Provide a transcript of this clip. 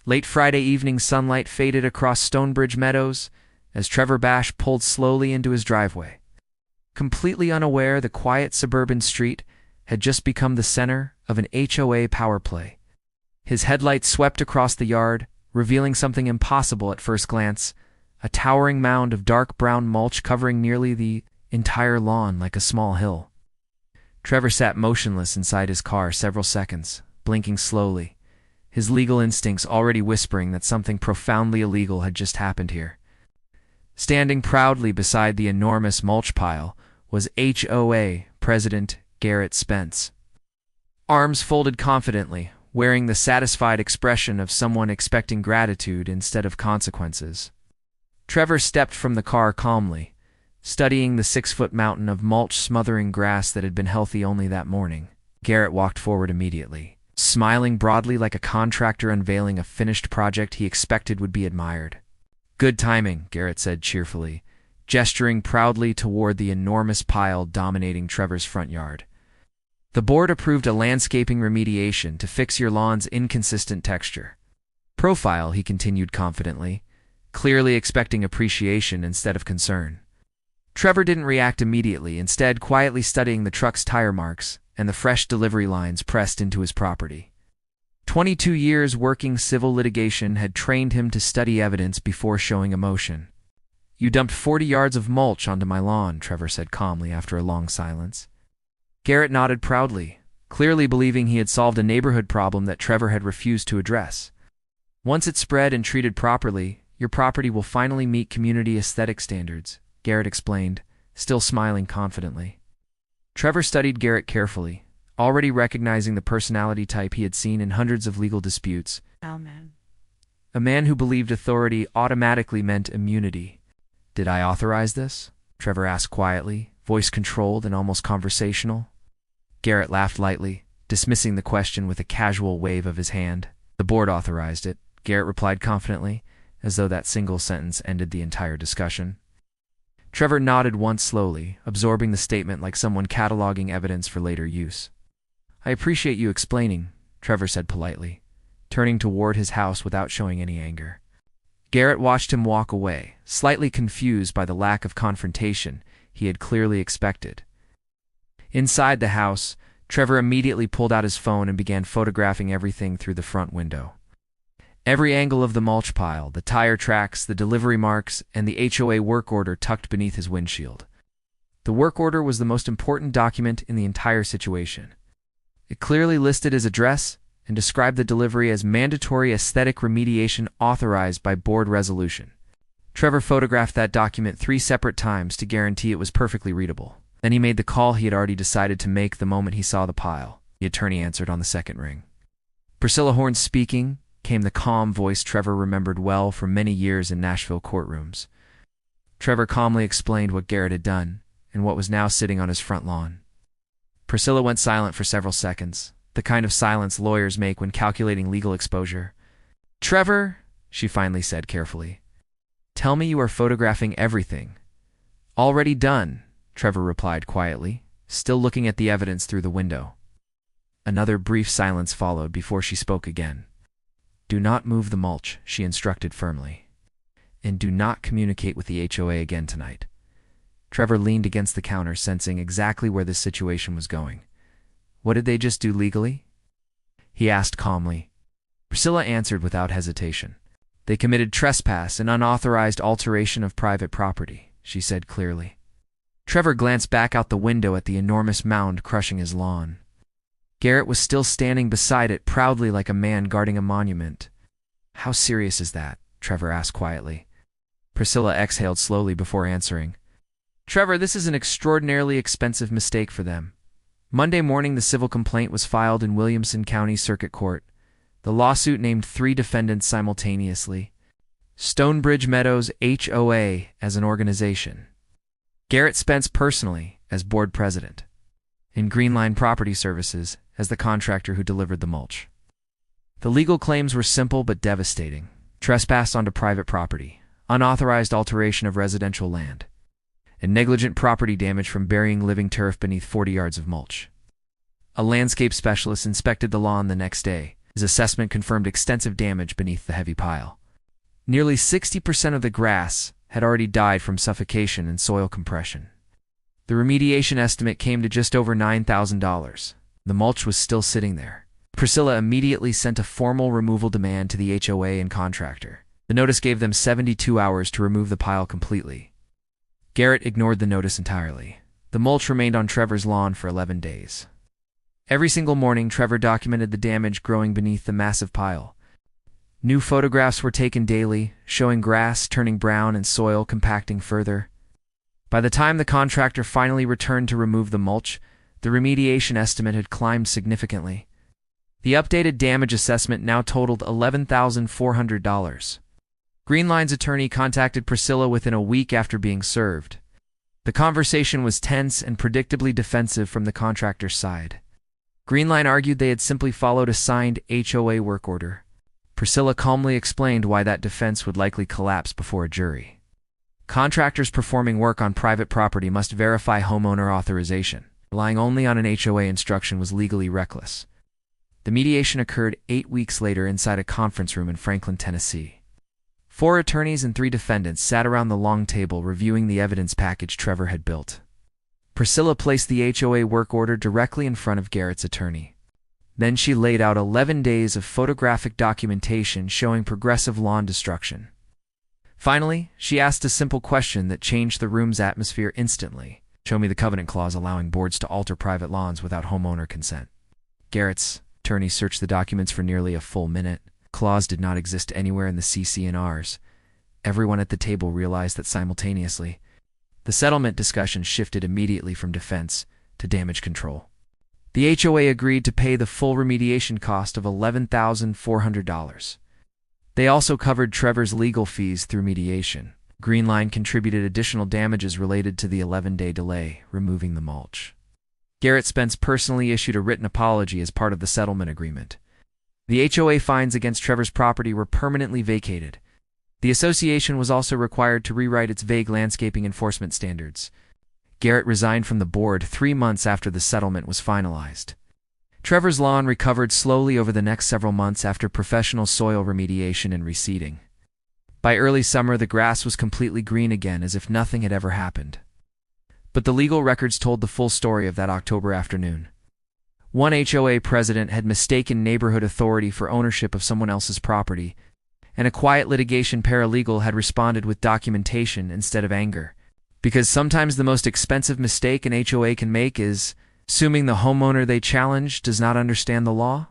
Late Friday evening sunlight faded across Stonebridge Meadows as Trevor Bash pulled slowly into his driveway. Completely unaware, the quiet suburban street had just become the center of an HOA power play. His headlights swept across the yard, revealing something impossible at first glance, a towering mound of dark brown mulch covering nearly the entire lawn like a small hill. Trevor sat motionless inside his car several seconds, blinking slowly, his legal instincts already whispering that something profoundly illegal had just happened here. Standing proudly beside the enormous mulch pile was HOA President Garrett Spence. Arms folded confidently, wearing the satisfied expression of someone expecting gratitude instead of consequences. Trevor stepped from the car calmly, studying the 6-foot mountain of mulch smothering grass that had been healthy only that morning. Garrett walked forward immediately, smiling broadly like a contractor unveiling a finished project he expected would be admired. "Good timing," Garrett said cheerfully, gesturing proudly toward the enormous pile dominating Trevor's front yard. "The board approved a landscaping remediation to fix your lawn's inconsistent texture." "Profile," he continued confidently, clearly expecting appreciation instead of concern. Trevor didn't react immediately, instead quietly studying the truck's tire marks and the fresh delivery lines pressed into his property. 22 years working civil litigation had trained him to study evidence before showing emotion. "You dumped 40 yards of mulch onto my lawn," Trevor said calmly after a long silence. Garrett nodded proudly, clearly believing he had solved a neighborhood problem that Trevor had refused to address. "Once it's spread and treated properly, your property will finally meet community aesthetic standards," Garrett explained, still smiling confidently. Trevor studied Garrett carefully, already recognizing the personality type he had seen in hundreds of legal disputes. A man who believed authority automatically meant immunity. "Did I authorize this?" Trevor asked quietly, voice controlled and almost conversational. Garrett laughed lightly, dismissing the question with a casual wave of his hand. "The board authorized it," Garrett replied confidently, as though that single sentence ended the entire discussion. Trevor nodded once slowly, absorbing the statement like someone cataloging evidence for later use. "I appreciate you explaining," Trevor said politely, turning toward his house without showing any anger. Garrett watched him walk away, slightly confused by the lack of confrontation he had clearly expected. Inside the house, Trevor immediately pulled out his phone and began photographing everything through the front window. Every angle of the mulch pile, the tire tracks, the delivery marks, and the HOA work order tucked beneath his windshield. The work order was the most important document in the entire situation. It clearly listed his address and described the delivery as mandatory aesthetic remediation authorized by board resolution. Trevor photographed that document 3 separate times to guarantee it was perfectly readable. Then he made the call he had already decided to make the moment he saw the pile. The attorney answered on the second ring. "Priscilla Horn speaking," came the calm voice Trevor remembered well from many years in Nashville courtrooms. Trevor calmly explained what Garrett had done and what was now sitting on his front lawn. Priscilla went silent for several seconds, the kind of silence lawyers make when calculating legal exposure. "Trevor," she finally said carefully, "tell me you are photographing everything." "Already done," Trevor replied quietly, still looking at the evidence through the window. Another brief silence followed before she spoke again. "Do not move the mulch," she instructed firmly. "And do not communicate with the HOA again tonight." Trevor leaned against the counter, sensing exactly where this situation was going. "What did they just do legally?" he asked calmly. Priscilla answered without hesitation. "They committed trespass and unauthorized alteration of private property," she said clearly. Trevor glanced back out the window at the enormous mound crushing his lawn. Garrett was still standing beside it, proudly like a man guarding a monument. "How serious is that?" Trevor asked quietly. Priscilla exhaled slowly before answering. "Trevor, this is an extraordinarily expensive mistake for them. Monday morning, the civil complaint was filed in Williamson County Circuit Court. The lawsuit named 3 defendants simultaneously. Stonebridge Meadows HOA as an organization, Garrett Spence personally as board president, and Greenline Property Services as the contractor who delivered the mulch. The legal claims were simple but devastating: trespass onto private property, unauthorized alteration of residential land, and negligent property damage from burying living turf beneath 40 yards of mulch. A landscape specialist inspected the lawn the next day, His assessment confirmed extensive damage beneath the heavy pile. Nearly 60% of the grass had already died from suffocation and soil compression. The remediation estimate came to just over $9,000. The mulch was still sitting there. Priscilla immediately sent a formal removal demand to the HOA and contractor. The notice gave them 72 hours to remove the pile completely. Garrett ignored the notice entirely. The mulch remained on Trevor's lawn for 11 days. Every single morning, Trevor documented the damage growing beneath the massive pile. New photographs were taken daily, showing grass turning brown and soil compacting further. By the time the contractor finally returned to remove the mulch, the remediation estimate had climbed significantly. The updated damage assessment now totaled $11,400. Greenline's attorney contacted Priscilla within a week after being served. The conversation was tense and predictably defensive from the contractor's side. Greenline argued they had simply followed a signed HOA work order. Priscilla calmly explained why that defense would likely collapse before a jury. Contractors performing work on private property must verify homeowner authorization. Relying only on an HOA instruction was legally reckless. The mediation occurred 8 weeks later inside a conference room in Franklin, Tennessee. 4 attorneys and 3 defendants sat around the long table reviewing the evidence package Trevor had built. Priscilla placed the HOA work order directly in front of Garrett's attorney. Then she laid out 11 days of photographic documentation showing progressive lawn destruction. Finally, she asked a simple question that changed the room's atmosphere instantly. Show me the covenant clause allowing boards to alter private lawns without homeowner consent. Garrett's attorney searched the documents for nearly a full minute. The clause did not exist anywhere in the CC&Rs. Everyone at the table realized that simultaneously. The settlement discussion shifted immediately from defense to damage control. The HOA agreed to pay the full remediation cost of $11,400. They also covered Trevor's legal fees through mediation. Greenline contributed additional damages related to the 11-day delay, removing the mulch. Garrett Spence personally issued a written apology as part of the settlement agreement. The HOA fines against Trevor's property were permanently vacated. The association was also required to rewrite its vague landscaping enforcement standards. Garrett resigned from the board 3 months after the settlement was finalized. Trevor's lawn recovered slowly over the next several months after professional soil remediation and reseeding. By early summer, the grass was completely green again, as if nothing had ever happened. But the legal records told the full story of that October afternoon. One HOA president had mistaken neighborhood authority for ownership of someone else's property, and a quiet litigation paralegal had responded with documentation instead of anger. Because sometimes the most expensive mistake an HOA can make is assuming the homeowner they challenge does not understand the law.